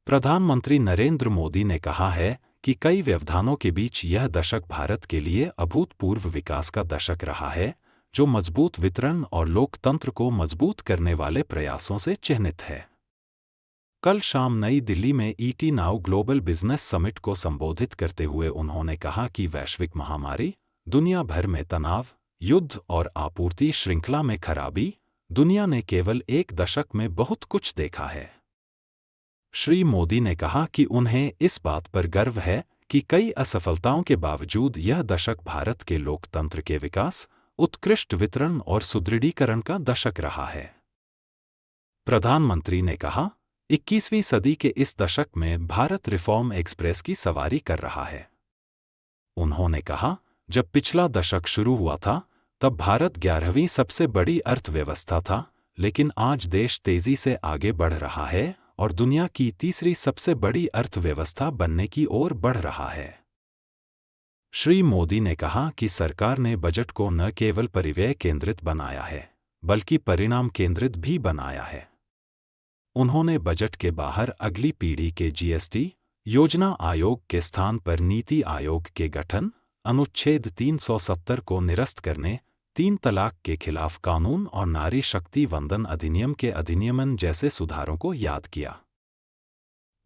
प्रधानमंत्री नरेंद्र मोदी ने कहा है कि कई व्यवधानों के बीच यह दशक भारत के लिए अभूतपूर्व विकास का दशक रहा है, जो मजबूत वितरण और लोकतंत्र को मजबूत करने वाले प्रयासों से चिह्नित है। कल शाम नई दिल्ली में ET now global business summit को संबोधित करते हुए उन्होंने कहा कि वैश्विक महामारी, दुनिया भर में तनाव, युद्ध और आपूर्ति श्रृंखला में खराबी, दुनिया ने केवल एक दशक में बहुत कुछ देखा है। श्री मोदी ने कहा कि उन्हें इस बात पर गर्व है कि कई असफलताओं के बावजूद यह दशक भारत के लोकतंत्र के विकास, उत्कृष्ट वितरण और सुदृढ़ीकरण का दशक रहा है। प्रधानमंत्री ने कहा, 21वीं सदी के इस दशक में भारत रिफॉर्म एक्सप्रेस की सवारी कर रहा है। उन्होंने कहा, जब पिछला दशक शुरू हुआ था, तब भारत 11वीं सबसे बड़ी अर्थव्यवस्था था, लेकिन आज देश तेजी से आगे बढ़ रहा है और दुनिया की तीसरी सबसे बड़ी अर्थव्यवस्था बनने की ओर बढ़ रहा है। श्री मोदी ने कहा कि सरकार ने बजट को न केवल परिव्यय केंद्रित बनाया है, बल्कि परिणाम केंद्रित भी बनाया है। उन्होंने बजट के बाहर अगली पीढ़ी के जीएसटी योजना आयोग के स्थान पर नीति आयोग के गठन, अनुच्छेद 370 को निरस्त करने, 3 तलाक के खिलाफ कानून और नारी शक्ति वंदन अधिनियम के अधिनियमन जैसे सुधारों को याद किया।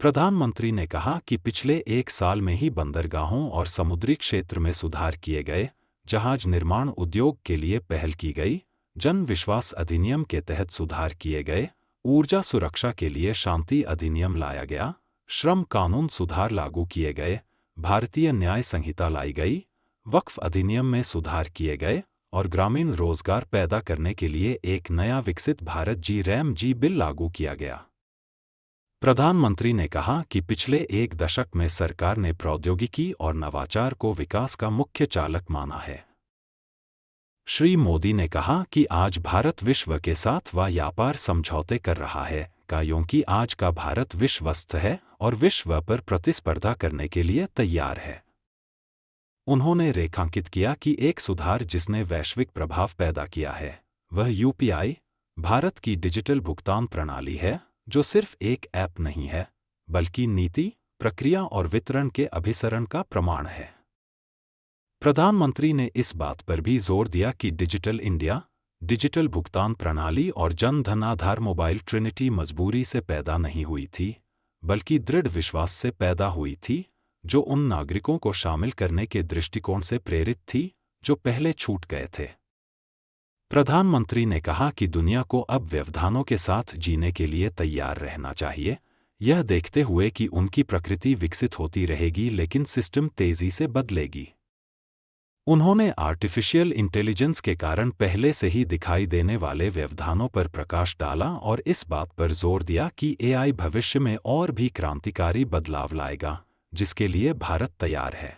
प्रधानमंत्री ने कहा कि पिछले 1 साल में ही बंदरगाहों और समुद्री क्षेत्र में सुधार किए गए, जहाज निर्माण उद्योग के लिए पहल की गई, जन विश्वास अधिनियम के तहत सुधार किए गए, ऊर्जा सुरक्षा के लिए शांति अधिनियम लाया गया, श्रम कानून सुधार लागू किए गए, भारतीय न्याय संहिता लाई गई, वक्फ अधिनियम में सुधार किए गए और ग्रामीण रोजगार पैदा करने के लिए एक नया विकसित भारत जी बिल लागू किया गया। प्रधानमंत्री ने कहा कि पिछले 1 दशक में सरकार ने प्रौद्योगिकी और नवाचार को विकास का मुख्य चालक माना है। श्री मोदी ने कहा कि आज भारत विश्व के साथ व्यापार समझौते कर रहा है, क्योंकि आज का भारत विश्वस्त है और विश्व पर प्रतिस्पर्धा करने के लिए तैयार है। उन्होंने रेखांकित किया कि एक सुधार जिसने वैश्विक प्रभाव पैदा किया है, वह यूपीआई, भारत की डिजिटल भुगतान प्रणाली है, जो सिर्फ एक ऐप नहीं है, बल्कि नीति, प्रक्रिया और वितरण के अभिसरण का प्रमाण है। प्रधानमंत्री ने इस बात पर भी जोर दिया कि डिजिटल इंडिया, डिजिटल भुगतान प्रणाली और जन धन आधार मोबाइल ट्रिनिटी मजबूरी से पैदा नहीं हुई थी, बल्कि दृढ़ विश्वास से पैदा हुई थी, जो उन नागरिकों को शामिल करने के दृष्टिकोण से प्रेरित थी, जो पहले छूट गए थे। प्रधानमंत्री ने कहा कि दुनिया को अब व्यवधानों के साथ जीने के लिए तैयार रहना चाहिए, यह देखते हुए कि उनकी प्रकृति विकसित होती रहेगी लेकिन सिस्टम तेजी से बदलेगी। उन्होंने आर्टिफिशियल इंटेलिजेंस के कारण पहले से ही दिखाई देने वाले व्यवधानों पर प्रकाश डाला और इस बात पर जोर दिया कि एआई भविष्य में और भी क्रांतिकारी बदलाव लाएगा, जिसके लिए भारत तैयार है।